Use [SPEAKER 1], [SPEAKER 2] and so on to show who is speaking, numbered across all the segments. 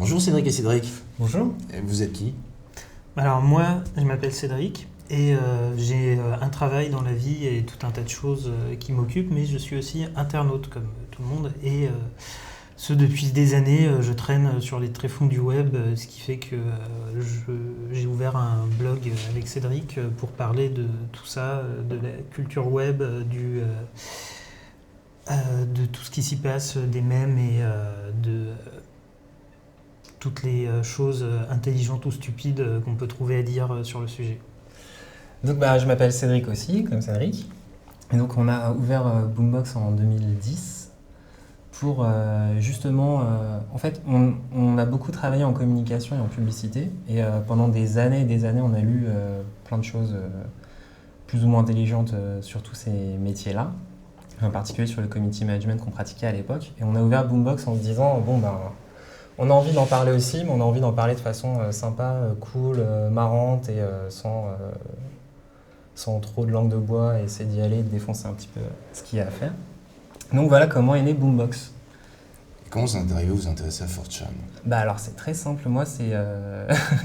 [SPEAKER 1] Bonjour Cédric et Cédric.
[SPEAKER 2] Bonjour.
[SPEAKER 1] Et vous êtes qui?
[SPEAKER 3] Alors moi, je m'appelle Cédric et j'ai un travail dans la vie et tout un tas de choses qui m'occupent, mais je suis aussi internaute comme tout le monde et ce depuis des années, je traîne sur les tréfonds du web, ce qui fait que j'ai ouvert un blog avec Cédric pour parler de tout ça, de la culture web, de tout ce qui s'y passe, des mèmes et de toutes les choses intelligentes ou stupides qu'on peut trouver à dire sur le sujet.
[SPEAKER 2] Donc je m'appelle Cédric aussi, comme Cédric. Et donc on a ouvert Boombox en 2010 pour justement... en fait, on a beaucoup travaillé en communication et en publicité. Et pendant des années et des années, on a lu plein de choses plus ou moins intelligentes sur tous ces métiers-là. En particulier sur le community management qu'on pratiquait à l'époque. Et on a ouvert Boombox en se disant, on a envie d'en parler aussi, mais on a envie d'en parler de façon sympa, cool, marrante et sans trop de langue de bois et essayer d'y aller et de défoncer un petit peu ce qu'il y a à faire. Donc voilà comment est né Boombox.
[SPEAKER 1] Et comment vous êtes arrivé à vous intéresser à 4chan?
[SPEAKER 2] Alors c'est très simple, moi c'est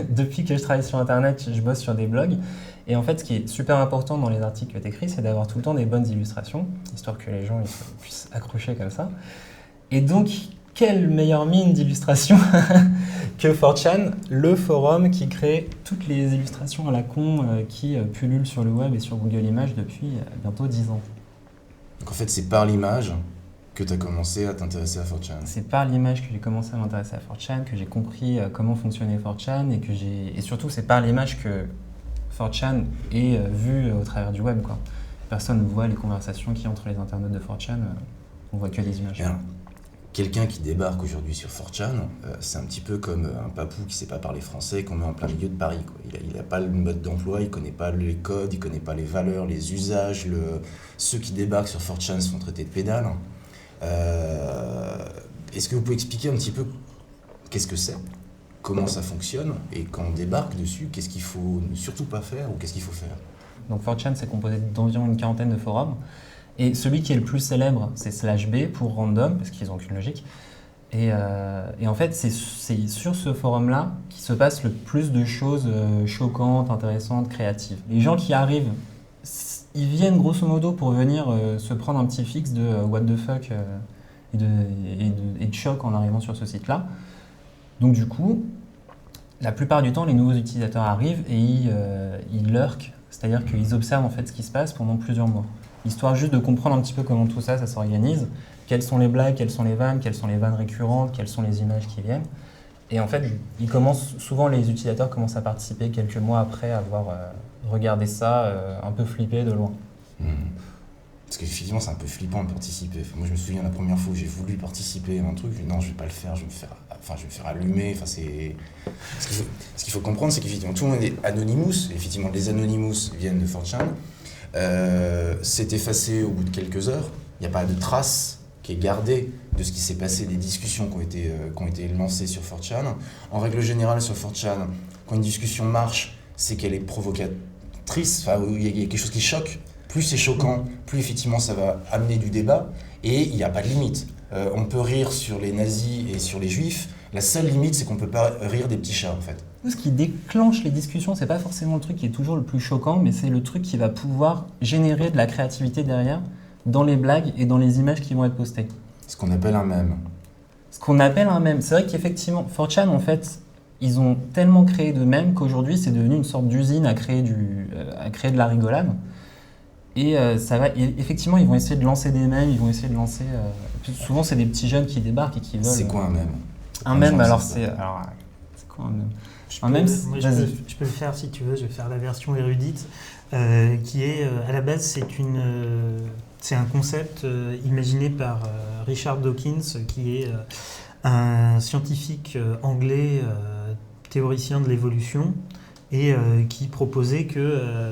[SPEAKER 2] depuis que je travaille sur internet, je bosse sur des blogs. Et en fait ce qui est super important dans les articles que tu écris, c'est d'avoir tout le temps des bonnes illustrations, histoire que les gens puissent accrocher comme ça. Et donc, quelle meilleure mine d'illustration que 4chan, le forum qui crée toutes les illustrations à la con qui pullulent sur le web et sur Google Images depuis bientôt 10 ans.
[SPEAKER 1] Donc en fait, c'est par l'image que tu as commencé à t'intéresser à 4chan.
[SPEAKER 2] C'est par l'image que j'ai commencé à m'intéresser à 4chan, que j'ai compris comment fonctionnait 4chan et surtout c'est par l'image que 4chan est vu au travers du web, quoi. Personne ne voit les conversations qu'il y a entre les internautes de 4chan, on voit que des images.
[SPEAKER 1] Bien. Quelqu'un qui débarque aujourd'hui sur 4chan, c'est un petit peu comme un papou qui ne sait pas parler français qu'on met en plein milieu de Paris, quoi. Il n'a pas le mode d'emploi, il ne connaît pas les codes, il ne connaît pas les valeurs, les usages. Ceux qui débarquent sur 4chan se font traiter de pédales. Est-ce que vous pouvez expliquer un petit peu qu'est-ce que c'est, comment ça fonctionne, et quand on débarque dessus, qu'est-ce qu'il faut ne surtout pas faire ou qu'est-ce qu'il faut faire?
[SPEAKER 2] Donc 4chan, c'est composé d'environ une quarantaine de forums. Et celui qui est le plus célèbre, c'est /B pour random, parce qu'ils n'ont aucune logique. Et en fait, c'est sur ce forum-là qu'il se passe le plus de choses choquantes, intéressantes, créatives. Les gens qui arrivent, ils viennent grosso modo pour venir se prendre un petit fixe de what the fuck et de choc en arrivant sur ce site-là. Donc du coup, la plupart du temps, les nouveaux utilisateurs arrivent et ils lurkent, c'est-à-dire qu'ils observent en fait ce qui se passe pendant plusieurs mois. Histoire juste de comprendre un petit peu comment tout ça s'organise, quelles sont les blagues, quelles sont les vannes récurrentes, quelles sont les images qui viennent. Et en fait, souvent les utilisateurs commencent à participer quelques mois après avoir regardé ça un peu flippé de loin.
[SPEAKER 1] Parce qu'effectivement, c'est un peu flippant de participer. Moi, je me souviens la première fois où j'ai voulu participer à un truc, je me dis non, je vais pas le faire, je vais me faire allumer. Ce qu'il faut comprendre, c'est qu'effectivement, tout le monde est Anonymous. Effectivement, les Anonymous viennent de 4chan. C'est effacé au bout de quelques heures. Il n'y a pas de trace qui est gardée de ce qui s'est passé, des discussions qui ont été lancées sur 4chan. En règle générale, sur 4chan, quand une discussion marche, c'est qu'elle est provocatrice, il y a quelque chose qui choque. Plus c'est choquant, plus effectivement ça va amener du débat, et il n'y a pas de limite. On peut rire sur les nazis et sur les juifs. La seule limite, c'est qu'on ne peut pas rire des petits chats, en fait.
[SPEAKER 2] Ce qui déclenche les discussions, c'est pas forcément le truc qui est toujours le plus choquant, mais c'est le truc qui va pouvoir générer de la créativité derrière, dans les blagues et dans les images qui vont être postées.
[SPEAKER 1] Ce qu'on appelle un mème.
[SPEAKER 2] C'est vrai qu'effectivement, 4chan, en fait, ils ont tellement créé de mèmes qu'aujourd'hui, c'est devenu une sorte d'usine à créer de la rigolade. Et effectivement, ils vont essayer de lancer des mèmes, ils vont essayer de lancer... souvent, c'est des petits jeunes qui débarquent et qui veulent...
[SPEAKER 1] C'est quoi un mème?
[SPEAKER 2] Un mème, c'est quoi un mème?
[SPEAKER 3] Je peux le faire si tu veux, je vais faire la version érudite, qui est, à la base, c'est un concept imaginé par Richard Dawkins, qui est un scientifique anglais, théoricien de l'évolution, et qui proposait que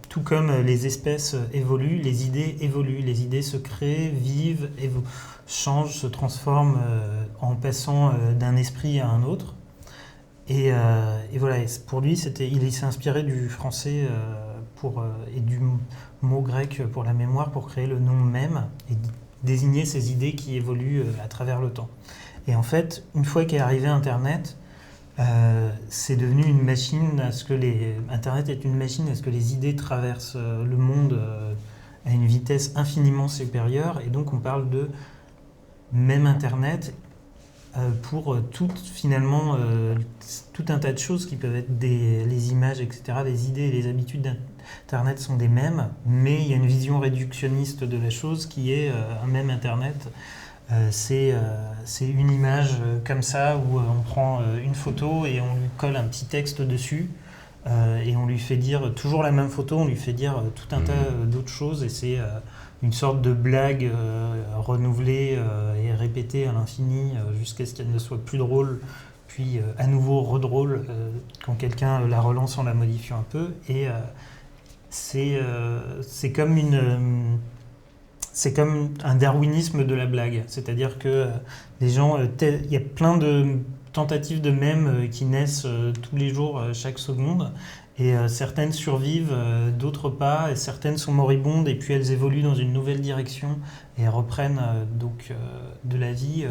[SPEAKER 3] tout comme les espèces évoluent, les idées se créent, vivent, changent, se transforment en passant d'un esprit à un autre. Et voilà, pour lui, il s'est inspiré du français et du mot grec pour la mémoire pour créer le nom même et désigner ces idées qui évoluent à travers le temps. Et en fait, une fois qu'est arrivé Internet, c'est devenu une machine Internet est une machine à ce que les idées traversent le monde à une vitesse infiniment supérieure. Et donc, on parle de même Internet pour tout un tas de choses qui peuvent être les images, etc. Les idées et les habitudes d'Internet sont des mêmes, mais il y a une vision réductionniste de la chose qui est un même Internet. C'est une image comme ça où on prend une photo et on lui colle un petit texte dessus et on lui fait dire toujours la même photo, on lui fait dire tout un tas d'autres choses et c'est une sorte de blague renouvelée et répétée à l'infini jusqu'à ce qu'elle ne soit plus drôle, puis à nouveau redrôle quand quelqu'un la relance en la modifiant un peu. Et c'est comme c'est comme un darwinisme de la blague, c'est-à-dire que les gens, il y a plein de tentatives de mèmes qui naissent tous les jours, chaque seconde. Et certaines survivent, d'autres pas, et certaines sont moribondes, et puis elles évoluent dans une nouvelle direction et reprennent donc de la vie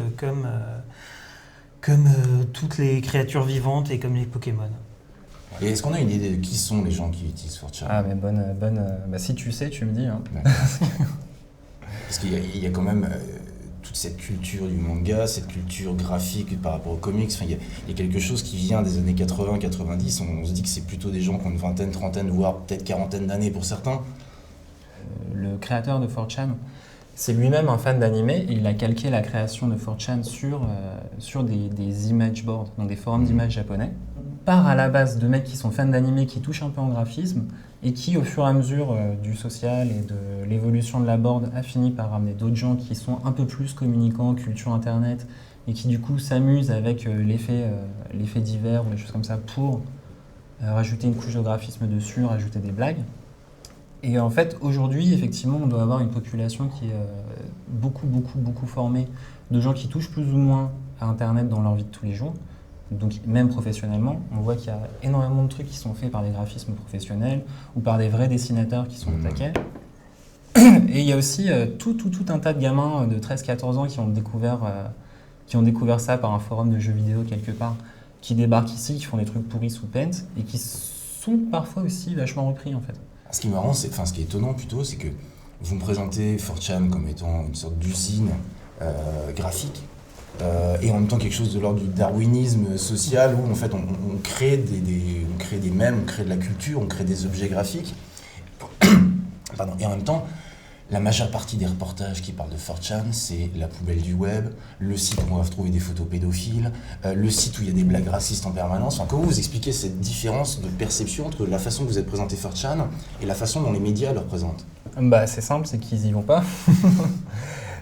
[SPEAKER 3] comme toutes les créatures vivantes et comme les Pokémon.
[SPEAKER 1] Et est-ce qu'on a une idée de qui sont les gens qui utilisent 4chan ?
[SPEAKER 2] Ah, mais bonne. Si tu sais, tu me dis. Hein.
[SPEAKER 1] Parce qu'il y a quand même toute cette culture du manga, cette culture graphique par rapport aux comics. Enfin, il y a quelque chose qui vient des années 80-90. On se dit que c'est plutôt des gens qui ont une vingtaine, trentaine, voire peut-être quarantaine d'années pour certains.
[SPEAKER 2] Le créateur de 4chan, c'est lui-même un fan d'anime. Il a calqué la création de 4chan sur des image boards, donc des forums d'images japonais. Part à la base de mecs qui sont fans d'anime, qui touchent un peu en graphisme, et qui, au fur et à mesure du social et de l'évolution de la board, a fini par ramener d'autres gens qui sont un peu plus communicants, culture internet, et qui du coup s'amusent avec l'effet divers ou des choses comme ça pour rajouter une couche de graphisme dessus, rajouter des blagues. Et en fait, aujourd'hui, effectivement, on doit avoir une population qui est beaucoup formée de gens qui touchent plus ou moins à Internet dans leur vie de tous les jours. Donc même professionnellement, on voit qu'il y a énormément de trucs qui sont faits par des graphismes professionnels ou par des vrais dessinateurs qui sont au taquet. Et il y a aussi tout un tas de gamins de 13-14 ans qui ont découvert ça par un forum de jeux vidéo quelque part, qui débarquent ici, qui font des trucs pourris sous Paint et qui sont parfois aussi vachement repris en fait.
[SPEAKER 1] Ce qui est marrant, ce qui est étonnant plutôt, c'est que vous me présentez 4chan comme étant une sorte d'usine graphique. Et en même temps quelque chose de l'ordre du darwinisme social où en fait on crée des mèmes, on crée de la culture, on crée des objets graphiques. Pardon. Et en même temps, la majeure partie des reportages qui parlent de 4chan, c'est la poubelle du web, le site où on va trouver des photos pédophiles, le site où il y a des blagues racistes en permanence. Enfin, comment vous expliquez cette différence de perception entre la façon que vous êtes présenté 4chan et la façon dont les médias le représentent ?
[SPEAKER 2] Bah, c'est simple, c'est qu'ils y vont pas.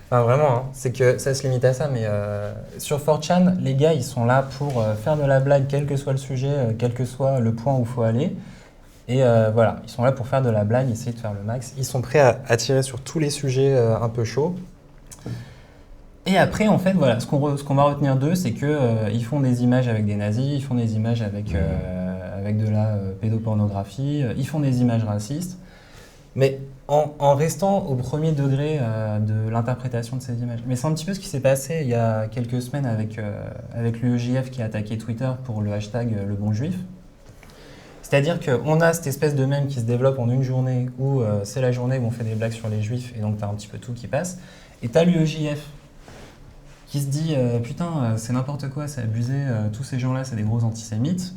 [SPEAKER 2] Enfin, vraiment, hein. C'est que ça se limite à ça, mais sur 4chan, les gars, ils sont là pour faire de la blague, quel que soit le sujet, quel que soit le point où il faut aller. Et voilà, ils sont là pour faire de la blague, essayer de faire le max. Ils sont prêts à tirer sur tous les sujets un peu chauds. Et après, en fait, voilà, ce qu'on va retenir d'eux, c'est qu'ils font des images avec des nazis, ils font des images avec de la pédopornographie, ils font des images racistes. Mais en restant au premier degré de l'interprétation de ces images. Mais c'est un petit peu ce qui s'est passé il y a quelques semaines avec l'UEJF qui a attaqué Twitter pour le hashtag Le Bon Juif. C'est-à-dire qu'on a cette espèce de mème qui se développe en une journée où c'est la journée où on fait des blagues sur les juifs et donc t'as un petit peu tout qui passe. Et t'as l'UEJF qui se dit putain c'est n'importe quoi, c'est abusé, tous ces gens-là c'est des gros antisémites.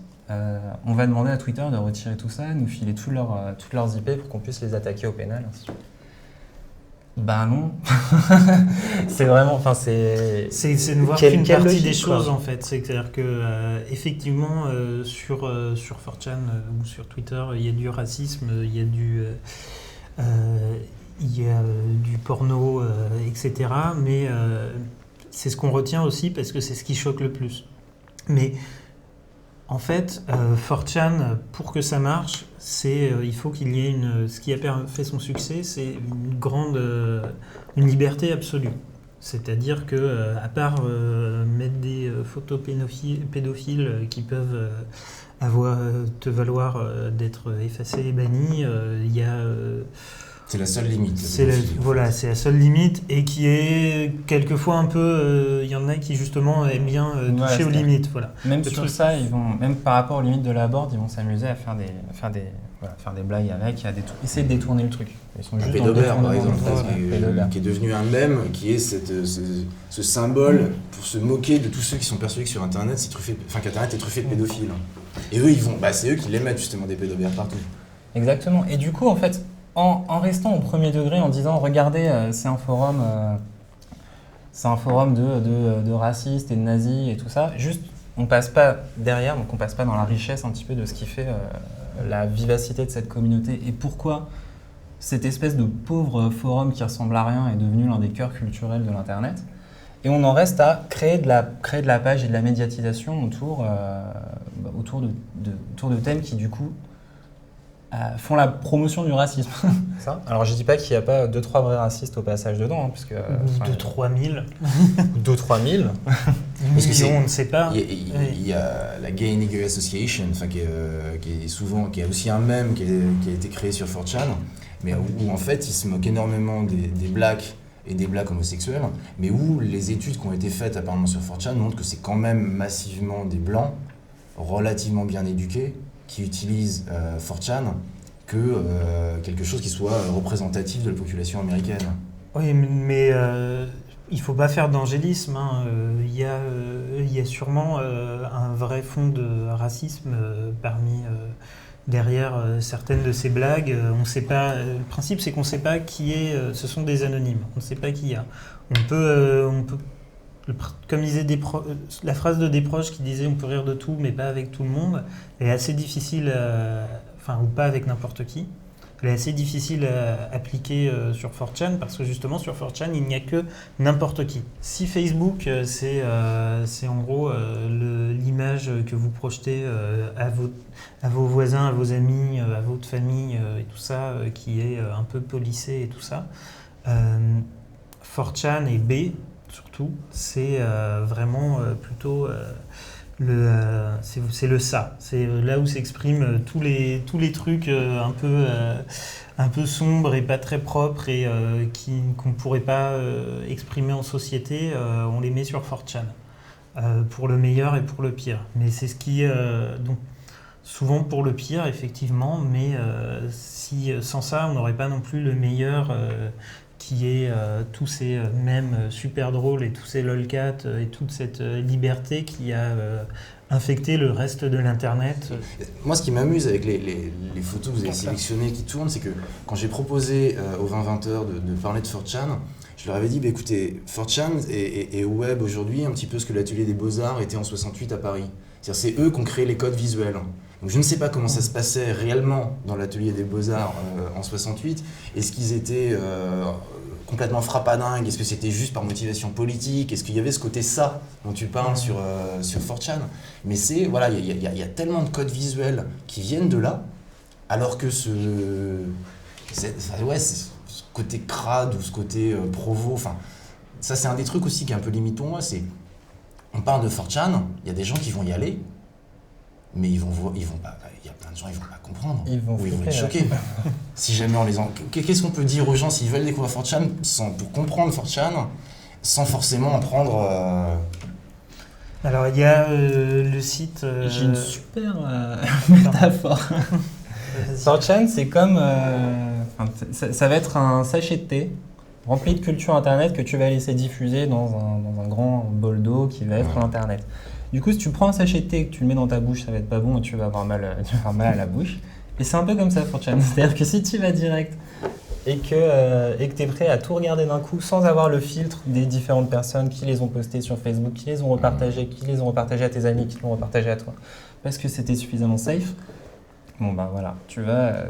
[SPEAKER 2] On va demander à Twitter de retirer tout ça, nous filer toutes leurs IP pour qu'on puisse les attaquer au pénal, ainsi de suite. Ben non. C'est vraiment, enfin c'est
[SPEAKER 3] ne voir qu'une partie des choses en fait. C'est-à-dire que effectivement sur 4chan ou sur Twitter, il y a du racisme, il y a du porno, etc. Mais c'est ce qu'on retient aussi parce que c'est ce qui choque le plus. Mais en fait, 4chan, pour que ça marche, il faut qu'il y ait ce qui a fait son succès, c'est une liberté absolue. C'est-à-dire que, à part mettre des photos pédophiles qui peuvent te valoir d'être effacé et banni, il y a
[SPEAKER 1] C'est la seule limite.
[SPEAKER 3] Voilà, c'est la seule limite et qui est quelquefois un peu. Il y en a qui justement aiment bien toucher aux limites. Voilà.
[SPEAKER 2] Même sur ça, même par rapport aux limites de la board, ils vont s'amuser à faire des blagues avec, essayer de détourner le truc.
[SPEAKER 1] Ils sont juste Pédobert, par exemple, qui est devenu un mème, qui est ce symbole pour se moquer de tous ceux qui sont persuadés que sur Internet, qu'Internet est truffé de pédophiles. Et eux, c'est eux qui les mettent justement des pédobères partout.
[SPEAKER 2] Exactement. Et du coup, en fait, en restant au premier degré, en disant regardez, c'est un forum de racistes et de nazis et tout ça, juste on passe pas derrière, donc on passe pas dans la richesse un petit peu de ce qui fait la vivacité de cette communauté et pourquoi cette espèce de pauvre forum qui ressemble à rien est devenu l'un des cœurs culturels de l'internet. Et on en reste à créer de la page et de la médiatisation autour de thèmes qui du coup font la promotion du racisme. Ça. Alors je dis pas qu'il n'y a pas 2-3 vrais racistes au passage dedans, hein, puisque
[SPEAKER 3] 2-3 000.
[SPEAKER 2] 2-3 000.
[SPEAKER 3] Parce que on ne sait pas.
[SPEAKER 1] Il y a la Gay Nigger Association, qui est aussi un mème qui a été créé sur 4chan, mais où en fait ils se moquent énormément des blacks et des blacks homosexuels, mais où les études qui ont été faites apparemment sur 4chan montrent que c'est quand même massivement des blancs relativement bien éduqués qui utilisent 4chan que quelque chose qui soit représentatif de la population américaine.
[SPEAKER 3] Oui, mais il ne faut pas faire d'angélisme. Hein. Il y a sûrement un vrai fond de racisme derrière certaines de ces blagues. On sait pas, le principe, c'est qu'on ne sait pas qui est. Ce sont des anonymes. On ne sait pas qui il y a. On peut comme disait la phrase de Desproges qui disait on peut rire de tout mais pas avec tout le monde, elle est assez difficile, ou pas avec n'importe qui. Elle est assez difficile à appliquer sur 4chan parce que justement sur 4chan il n'y a que n'importe qui. Si Facebook c'est en gros l'image que vous projetez à vos voisins, à vos amis, à votre famille et tout ça qui est un peu policé et tout ça, 4chan et B surtout, c'est vraiment plutôt c'est le ça. C'est là où s'expriment tous les trucs un peu sombres et pas très propres et qu'on ne pourrait pas exprimer en société. On les met sur 4chan pour le meilleur et pour le pire. Mais c'est ce qui donc souvent pour le pire effectivement, mais sans ça on n'aurait pas non plus le meilleur. Qui est tous ces mèmes super drôles et tous ces lolcats et toute cette liberté qui a infecté le reste de l'internet.
[SPEAKER 1] Moi, ce qui m'amuse avec les photos que vous avez sélectionnées qui tournent, c'est que quand j'ai proposé aux 20-20 heures de parler de 4chan, je leur avais dit, écoutez, 4chan est au web aujourd'hui un petit peu ce que l'atelier des Beaux-Arts était en 68 à Paris. C'est-à-dire c'est eux qui ont créé les codes visuels. Donc je ne sais pas comment ça se passait réellement dans l'atelier des Beaux-Arts en 68. Est-ce qu'ils étaient complètement frappadingues? Est-ce que c'était juste par motivation politique? Est-ce qu'il y avait ce côté ça dont tu parles sur 4chan? Mais voilà, il y a tellement de codes visuels qui viennent de là, alors que ce côté crade ou ce côté provo, ça c'est un des trucs aussi qui est un peu limite pour moi, c'est on parle de 4chan, il y a des gens qui vont y aller, mais il y a plein de gens, ils vont pas comprendre. Ils vont être choqués. Si jamais qu'est-ce qu'on peut dire aux gens s'ils veulent découvrir 4chan pour comprendre 4chan, sans forcément en prendre...
[SPEAKER 3] Alors, il y a le site...
[SPEAKER 2] J'ai une super métaphore. 4chan, c'est comme... ça va être un sachet de thé rempli de culture Internet que tu vas laisser diffuser dans un grand bol d'eau qui va être l'Internet. Du coup, si tu prends un sachet de thé et que tu le mets dans ta bouche, ça va être pas bon et tu vas avoir mal à la bouche. Et c'est un peu comme ça, 4chan. C'est-à-dire que si tu vas direct et que tu es prêt à tout regarder d'un coup sans avoir le filtre des différentes personnes qui les ont postés sur Facebook, qui les ont repartagés, à tes amis, qui l'ont repartagé à toi, parce que c'était suffisamment safe, bon ben voilà,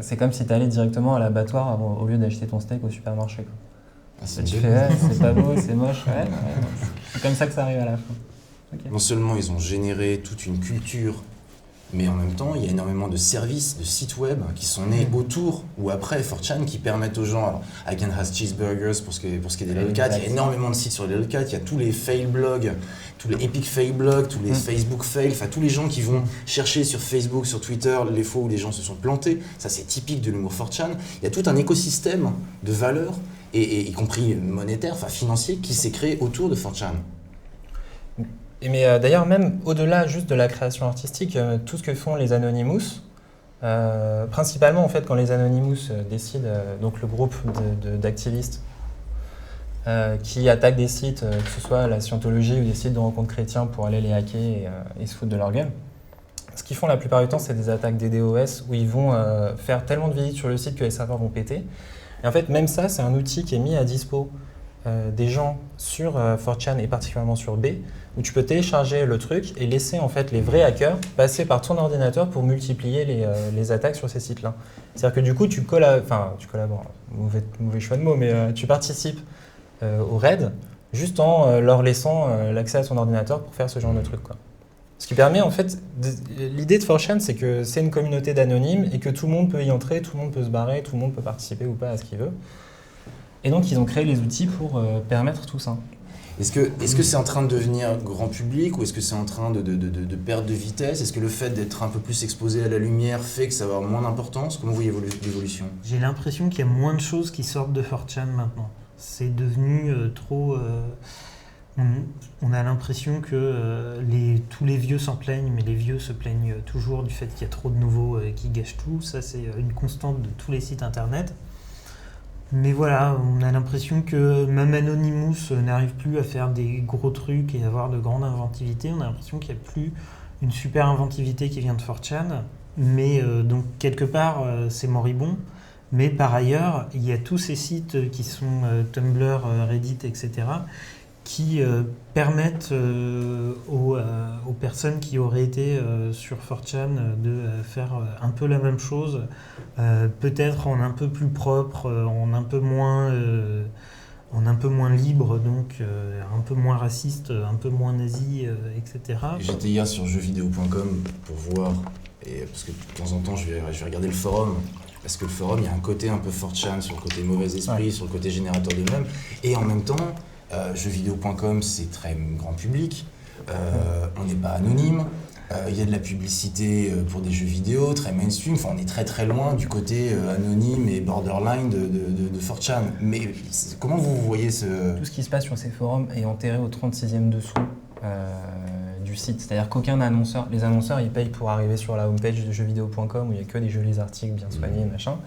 [SPEAKER 2] c'est comme si tu allais directement à l'abattoir au lieu d'acheter ton steak au supermarché, quoi. Tu fais, c'est pas beau, c'est moche, c'est comme ça que ça arrive à la fin. Okay.
[SPEAKER 1] Non seulement ils ont généré toute une culture mais en même temps, il y a énormément de services, de sites web qui sont nés autour ou après 4chan qui permettent aux gens, alors I Can Has Cheeseburgers pour ce qui est des lolcats, il y a énormément de sites sur les lolcats, il y a tous les fail blogs, tous les epic fail blogs, tous les Facebook fail, enfin tous les gens qui vont chercher sur Facebook, sur Twitter les fois où les gens se sont plantés, ça c'est typique de l'humour 4chan, il y a tout un écosystème de valeurs, et y compris monétaire, enfin financier, qui s'est créé autour de 4chan.
[SPEAKER 2] Mais d'ailleurs, même au-delà juste de la création artistique, tout ce que font les Anonymous, principalement en fait quand les Anonymous décident, donc le groupe d'activistes qui attaquent des sites, que ce soit la Scientologie ou des sites de rencontres chrétiens pour aller les hacker et se foutre de leur gueule. Ce qu'ils font la plupart du temps, c'est des attaques DDoS où ils vont faire tellement de visites sur le site que les serveurs vont péter. Et en fait, même ça, c'est un outil qui est mis à dispo des gens sur 4chan et particulièrement sur B, où tu peux télécharger le truc et laisser en fait les vrais hackers passer par ton ordinateur pour multiplier les attaques sur ces sites-là. C'est-à-dire que du coup, tu collabores, mauvais choix de mots, mais tu participes au raid juste en leur laissant l'accès à ton ordinateur pour faire ce genre de truc, quoi. Ce qui permet en fait, l'idée de 4chan, c'est que c'est une communauté d'anonymes et que tout le monde peut y entrer, tout le monde peut se barrer, tout le monde peut participer ou pas à ce qu'il veut. Et donc, ils ont créé les outils pour permettre tout ça.
[SPEAKER 1] Est-ce que c'est en train de devenir grand public ou est-ce que c'est en train de perdre de vitesse? Est-ce que le fait d'être un peu plus exposé à la lumière fait que ça va avoir moins d'importance? Comment vous voyez l'évolution?
[SPEAKER 3] J'ai l'impression qu'il y a moins de choses qui sortent de 4chan maintenant. C'est devenu trop... On a l'impression que tous les vieux s'en plaignent, mais les vieux se plaignent toujours du fait qu'il y a trop de nouveaux qui gâchent tout. Ça, c'est une constante de tous les sites internet. Mais voilà, on a l'impression que même Anonymous n'arrive plus à faire des gros trucs et avoir de grandes inventivités. On a l'impression qu'il n'y a plus une super inventivité qui vient de 4chan. Mais donc, quelque part, c'est moribond. Mais par ailleurs, il y a tous ces sites qui sont Tumblr, Reddit, etc., qui permettent aux personnes qui auraient été sur 4chan de faire un peu la même chose, peut-être en un peu plus propre, en un peu moins libre, donc un peu moins raciste, un peu moins nazi, etc.
[SPEAKER 1] J'étais hier sur jeuxvideo.com pour voir, parce que de temps en temps je vais regarder le forum, parce que le forum, il y a un côté un peu 4chan sur le côté mauvais esprit, sur le côté générateur de mèmes, et en même temps, jeuxvideo.com, c'est très grand public, on n'est pas anonyme, il y a de la publicité pour des jeux vidéo, très mainstream, enfin, on est très très loin du côté anonyme et borderline de 4chan. Mais comment vous voyez ce...
[SPEAKER 2] Tout ce qui se passe sur ces forums est enterré au 36e dessous du site. C'est-à-dire qu'aucun annonceur, les annonceurs, ils payent pour arriver sur la homepage de jeuxvideo.com où il n'y a que des jolis articles bien soignés, machin.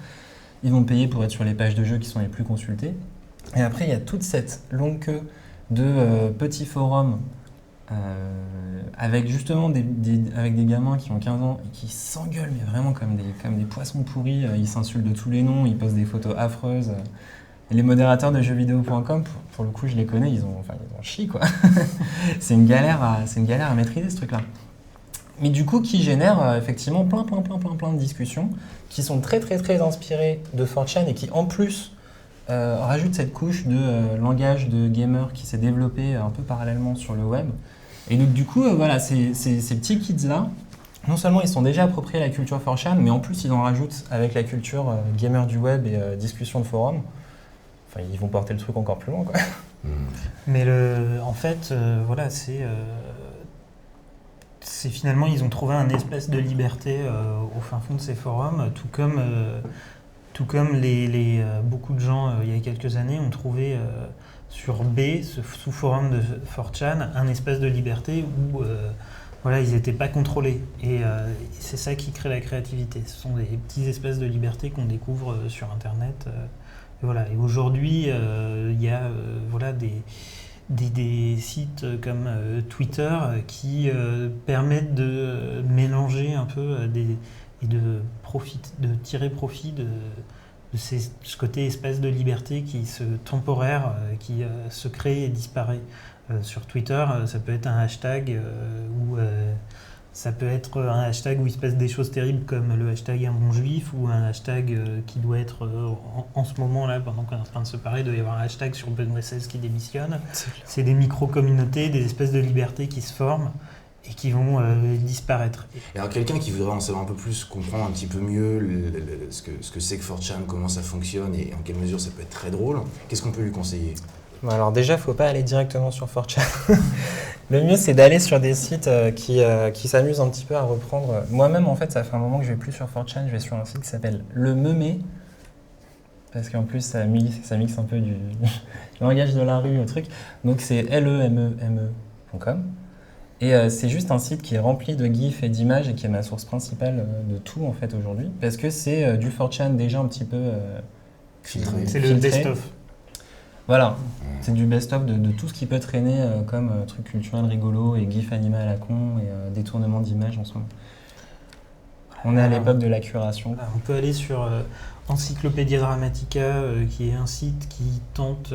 [SPEAKER 2] Ils vont payer pour être sur les pages de jeux qui sont les plus consultées. Et après, il y a toute cette longue queue de petits forums avec justement avec des gamins qui ont 15 ans et qui s'engueulent, mais vraiment comme des poissons pourris. Ils s'insultent de tous les noms, ils postent des photos affreuses. Et les modérateurs de jeuxvideo.com, pour le coup, je les connais, ils ont chié, quoi. C'est une galère à maîtriser, ce truc-là. Mais du coup, qui génère effectivement plein de discussions qui sont très, très, très inspirées de 4chan et qui, en plus, rajoute cette couche de langage de gamer qui s'est développé un peu parallèlement sur le web. Et donc du coup, voilà, ces petits kids-là, non seulement ils sont déjà appropriés la culture 4chan, mais en plus ils en rajoutent avec la culture gamer du web et discussion de forum. Enfin, ils vont porter le truc encore plus loin, quoi.
[SPEAKER 3] Mais en fait, voilà, c'est finalement, ils ont trouvé un espace de liberté au fin fond de ces forums, tout comme beaucoup de gens, il y a quelques années, ont trouvé sur B, ce sous-forum de 4chan, un espace de liberté où voilà, ils n'étaient pas contrôlés. Et c'est ça qui crée la créativité. Ce sont des petits espaces de liberté qu'on découvre sur Internet. Et voilà. Et aujourd'hui, il y a voilà, des sites comme Twitter qui permettent de mélanger un peu et de tirer profit de ce côté espace de liberté temporaire qui se crée et disparaît. Sur Twitter, ça peut être un hashtag ou ça peut être un hashtag où il se passe des choses terribles comme le hashtag un bon juif ou un hashtag qui doit être en ce moment là, pendant qu'on est en train de se parler, il doit y avoir un hashtag sur Benoît XVI qui démissionne. C'est des micro-communautés, des espèces de libertés qui se forment et qui vont disparaître.
[SPEAKER 1] Et alors quelqu'un qui voudrait en savoir un peu plus, comprendre un petit peu mieux ce que c'est que 4chan, comment ça fonctionne et en quelle mesure ça peut être très drôle, qu'est-ce qu'on peut lui conseiller?
[SPEAKER 4] Alors déjà, il ne faut pas aller directement sur 4chan. Le mieux, c'est d'aller sur des sites qui s'amusent un petit peu à reprendre. Moi-même, en fait, ça fait un moment que je ne vais plus sur 4chan, je vais sur un site qui s'appelle Le Meumé, parce qu'en plus, ça mixe un peu du langage de la rue au truc. Donc c'est lememe.com. Et c'est juste un site qui est rempli de gifs et d'images et qui est ma source principale de tout, en fait, aujourd'hui. Parce que c'est du 4chan déjà un petit peu
[SPEAKER 1] Filtré.
[SPEAKER 3] C'est le best-of.
[SPEAKER 4] Voilà, c'est du best-of de tout ce qui peut traîner comme truc culturel rigolo et gif animal à la con et détournement d'images en ce moment. On est à l'époque de la curation.
[SPEAKER 3] On peut aller sur Encyclopædia Dramatica, qui est un site qui tente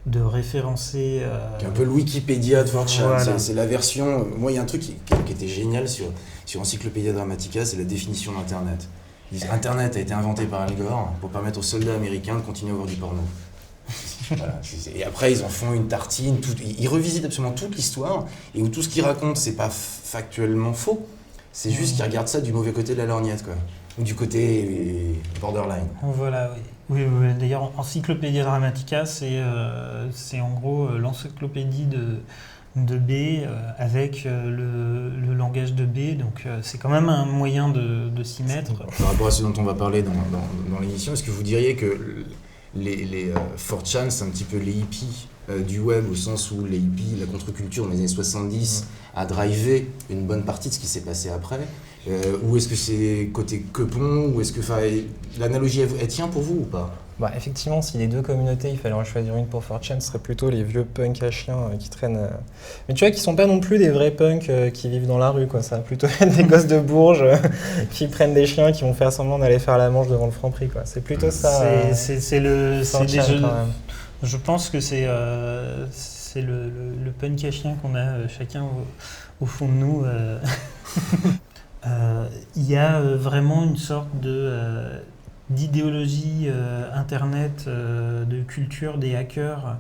[SPEAKER 3] de référencer...
[SPEAKER 1] Qui est un peu le Wikipédia de 4chan.
[SPEAKER 3] Voilà.
[SPEAKER 1] C'est la version... Moi, il y a un truc qui était génial sur Encyclopædia Dramatica, c'est la définition d'Internet. Ils disent Internet a été inventé par Al Gore pour permettre aux soldats américains de continuer à voir du porno. Voilà. Et après, ils en font une tartine. Ils revisitent absolument toute l'histoire et où tout ce qu'ils racontent, c'est pas factuellement faux. C'est juste qu'ils regardent ça du mauvais côté de la lorgnette, quoi. Ou du côté borderline.
[SPEAKER 3] Voilà, oui. Oui. D'ailleurs, Encyclopædia Dramatica, c'est en gros l'encyclopédie de B avec le langage de B, donc c'est quand même un moyen de s'y mettre.
[SPEAKER 1] Par rapport à ce dont on va parler dans l'émission, est-ce que vous diriez que les 4chan, c'est un petit peu les hippies du web, au sens où les hippies, la contre-culture dans les années 70 a drivé une bonne partie de ce qui s'est passé après, ou est-ce que c'est côté quepon, ou est-ce que l'analogie elle tient pour vous ou pas?
[SPEAKER 4] Effectivement, si les deux communautés, il fallait en choisir une pour 4chan, ce serait plutôt les vieux punks à chiens qui traînent. Mais tu vois, qui sont pas non plus des vrais punks qui vivent dans la rue, quoi. Ça va plutôt être des gosses de Bourges qui prennent des chiens, qui vont faire semblant d'aller faire la manche devant le Franprix, quoi. C'est plutôt ça.
[SPEAKER 3] C'est des jeux.
[SPEAKER 4] Quand même.
[SPEAKER 3] Je pense que c'est le punk à chien qu'on a chacun au fond de nous. Il y a vraiment une sorte d'idéologie internet, de culture des hackers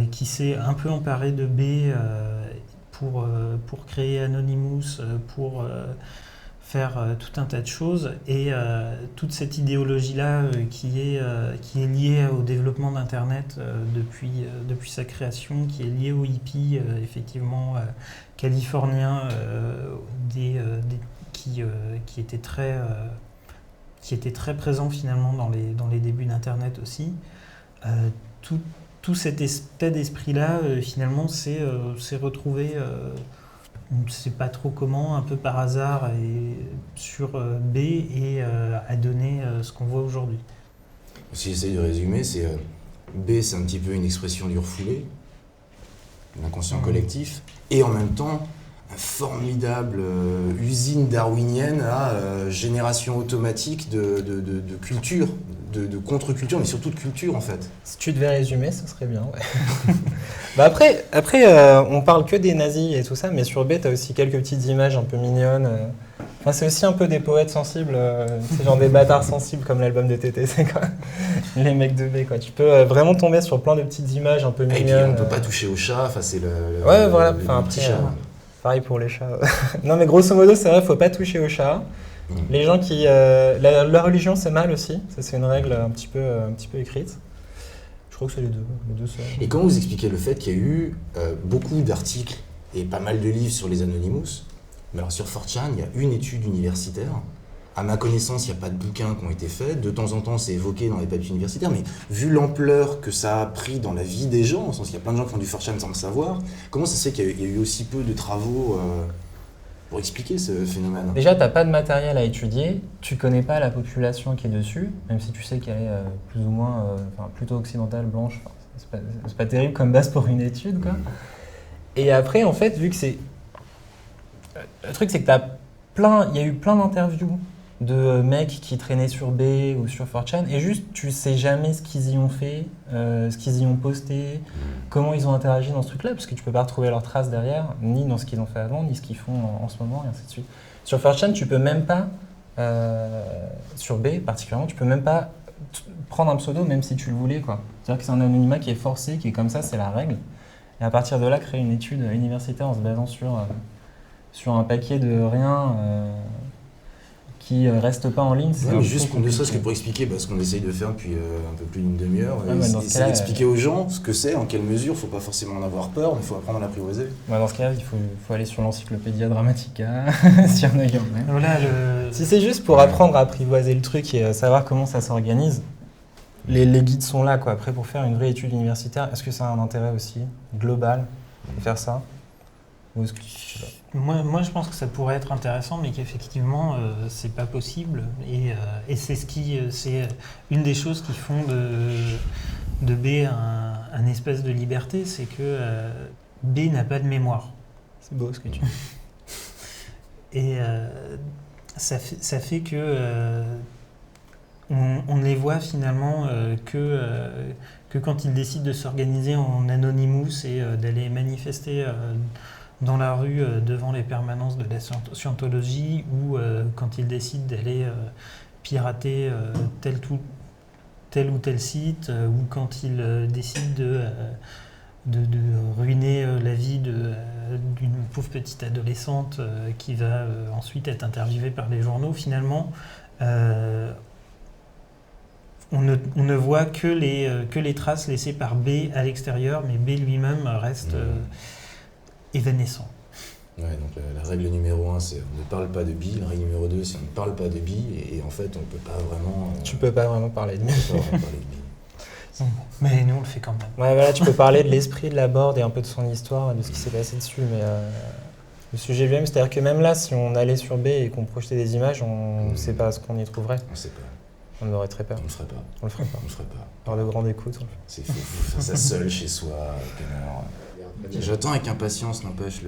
[SPEAKER 3] qui s'est un peu emparée de B pour créer Anonymous, pour faire tout un tas de choses. Et toute cette idéologie-là qui est liée au développement d'Internet depuis sa création, qui est liée aux hippies, effectivement, californiens, qui étaient très présents finalement dans les débuts d'Internet aussi. Tout cet état d'esprit-là, finalement, s'est retrouvé, on ne sait pas trop comment, un peu par hasard, sur B et a donné ce qu'on voit aujourd'hui.
[SPEAKER 1] Si j'essaie de résumer, B, c'est un petit peu une expression du refoulé, l'inconscient collectif, et en même temps, une formidable usine darwinienne à génération automatique de culture, de contre-culture, mais surtout de culture en fait.
[SPEAKER 4] Si tu devais résumer, ce serait bien, ouais. Après, on parle que des nazis et tout ça, mais sur B, tu as aussi quelques petites images un peu mignonnes. C'est aussi un peu des poètes sensibles, c'est genre des bâtards sensibles comme l'album de TTC, quoi. Les mecs de B, quoi. Tu peux vraiment tomber sur plein de petites images un peu mignonnes.
[SPEAKER 1] Et puis on peut pas toucher au chat, c'est le petit chat.
[SPEAKER 4] Pareil pour les chats. Non, mais grosso modo, c'est vrai, faut pas toucher aux chats. Les gens qui... la religion, c'est mal aussi. Ça, c'est une règle un petit peu écrite. Je crois que c'est les deux seuls.
[SPEAKER 1] Et comment vous expliquez le fait qu'il y a eu beaucoup d'articles et pas mal de livres sur les Anonymous, mais alors sur 4chan, il y a une étude universitaire. À ma connaissance, il n'y a pas de bouquins qui ont été faits. De temps en temps, c'est évoqué dans les papiers universitaires, mais vu l'ampleur que ça a pris dans la vie des gens, au sens qu'il y a plein de gens qui font du 4chan sans le savoir, comment ça se fait qu'il y a eu aussi peu de travaux pour expliquer ce phénomène?
[SPEAKER 4] Déjà, tu n'as pas de matériel à étudier, tu ne connais pas la population qui est dessus, même si tu sais qu'elle est plus ou moins plutôt occidentale, blanche. C'est pas terrible comme base pour une étude, quoi. Et après, en fait, vu que c'est... Le truc, c'est que il y a eu plein d'interviews de mecs qui traînaient sur B ou sur 4chan, et juste, tu sais jamais ce qu'ils y ont fait, ce qu'ils y ont posté, comment ils ont interagi dans ce truc-là, parce que tu peux pas retrouver leurs traces derrière, ni dans ce qu'ils ont fait avant, ni ce qu'ils font en ce moment, et ainsi de suite. Sur 4chan, tu peux même pas, sur B particulièrement, tu peux même pas prendre un pseudo, même si tu le voulais, quoi. C'est-à-dire que c'est un anonymat qui est forcé, qui est comme ça, c'est la règle. Et à partir de là, créer une étude universitaire en se basant sur un paquet de rien qui reste pas en ligne, c'est
[SPEAKER 1] mais juste ne serait-ce que pour expliquer ce qu'on essaye de faire depuis un peu plus d'une demi-heure, c'est d'expliquer aux gens ce que c'est, en quelle mesure, il ne faut pas forcément en avoir peur, mais il faut apprendre à l'apprivoiser.
[SPEAKER 4] Dans ce cas-là, il faut aller sur l'Encyclopédia Dramatica, sur Neuilly.
[SPEAKER 3] Voilà,
[SPEAKER 4] si c'est juste pour apprendre à apprivoiser le truc et savoir comment ça s'organise, les guides sont là, quoi. Après, pour faire une vraie étude universitaire, est-ce que ça a un intérêt aussi global de faire ça? Ou est-ce que...
[SPEAKER 3] Moi, je pense que ça pourrait être intéressant, mais qu'effectivement, c'est pas possible. Et c'est une des choses qui font de B un espèce de liberté, c'est que B n'a pas de mémoire.
[SPEAKER 4] C'est beau ce que tu dis.
[SPEAKER 3] Et ça fait que on les voit finalement que quand ils décident de s'organiser en Anonymous et d'aller manifester dans la rue devant les permanences de la scientologie, ou quand ils décident d'aller pirater tel ou tel site, ou quand ils décident de ruiner la vie d'une pauvre petite adolescente qui va ensuite être interviewée par les journaux, finalement, on ne voit que les traces laissées par B à l'extérieur, mais B lui-même reste évanescent.
[SPEAKER 1] Ouais, donc la règle numéro 1, c'est on ne parle pas de bi. La règle numéro 2, c'est on ne parle pas de bi. Et en fait, on ne peut pas vraiment...
[SPEAKER 4] Tu peux pas vraiment parler de bi.
[SPEAKER 3] Mais nous, on le fait quand même.
[SPEAKER 4] Ouais, voilà, tu peux parler de l'esprit de la board et un peu de son histoire et de ce qui s'est passé dessus. Mais le sujet lui-même, c'est-à-dire que même là, si on allait sur B et qu'on projetait des images, on ne sait pas ce qu'on y trouverait.
[SPEAKER 1] On ne sait pas.
[SPEAKER 4] On aurait très peur.
[SPEAKER 1] On ne le ferait pas.
[SPEAKER 4] On le ferait pas.
[SPEAKER 1] On le ferait pas.
[SPEAKER 4] Par de grandes écoutes.
[SPEAKER 1] C'est fou, faire ça seul chez soi. J'attends avec impatience, n'empêche,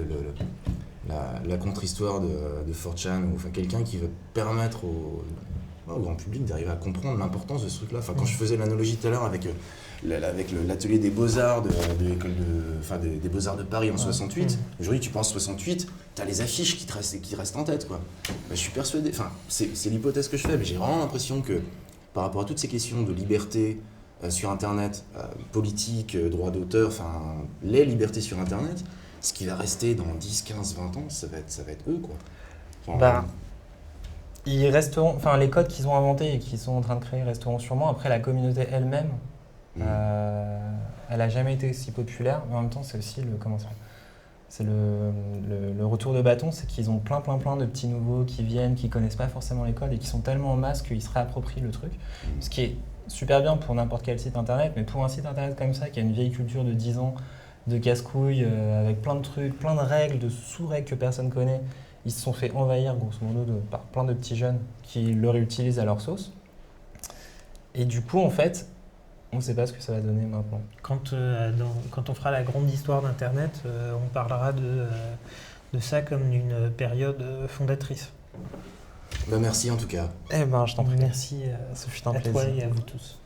[SPEAKER 1] la contre-histoire de 4chan, ou enfin quelqu'un qui veut permettre au grand public d'arriver à comprendre l'importance de ce truc-là. Enfin, quand je faisais l'analogie tout à l'heure avec l'atelier des Beaux-Arts de l'école des Beaux-Arts de Paris en 68, aujourd'hui tu penses 68, t'as les affiches qui te restent en tête, quoi. Je suis persuadé, enfin c'est l'hypothèse que je fais, mais j'ai vraiment l'impression que par rapport à toutes ces questions de liberté sur Internet, politique, droit d'auteur, enfin les libertés sur Internet, ce qui va rester dans 10, 15, 20 ans, ça va être eux, quoi. Enfin,
[SPEAKER 4] ils resteront, enfin les codes qu'ils ont inventés et qu'ils sont en train de créer resteront sûrement. Après, la communauté elle-même, elle a jamais été aussi populaire, mais en même temps c'est aussi le retour de bâton, c'est qu'ils ont plein de petits nouveaux qui viennent, qui connaissent pas forcément les codes et qui sont tellement en masse qu'ils se réapproprient le truc, ce qui est super bien pour n'importe quel site internet, mais pour un site internet comme ça qui a une vieille culture de 10 ans de casse-couilles avec plein de trucs, plein de règles, de sous-règles que personne connaît, ils se sont fait envahir grosso modo par plein de petits jeunes qui le réutilisent à leur sauce. Et du coup, en fait, on ne sait pas ce que ça va donner maintenant.
[SPEAKER 3] Quand on fera la grande histoire d'Internet, on parlera de ça comme d'une période fondatrice.
[SPEAKER 1] Merci en tout cas.
[SPEAKER 4] Je t'en prie.
[SPEAKER 3] Merci
[SPEAKER 4] Ce fut un
[SPEAKER 3] à
[SPEAKER 4] plaisir.
[SPEAKER 3] toi et à vous tous.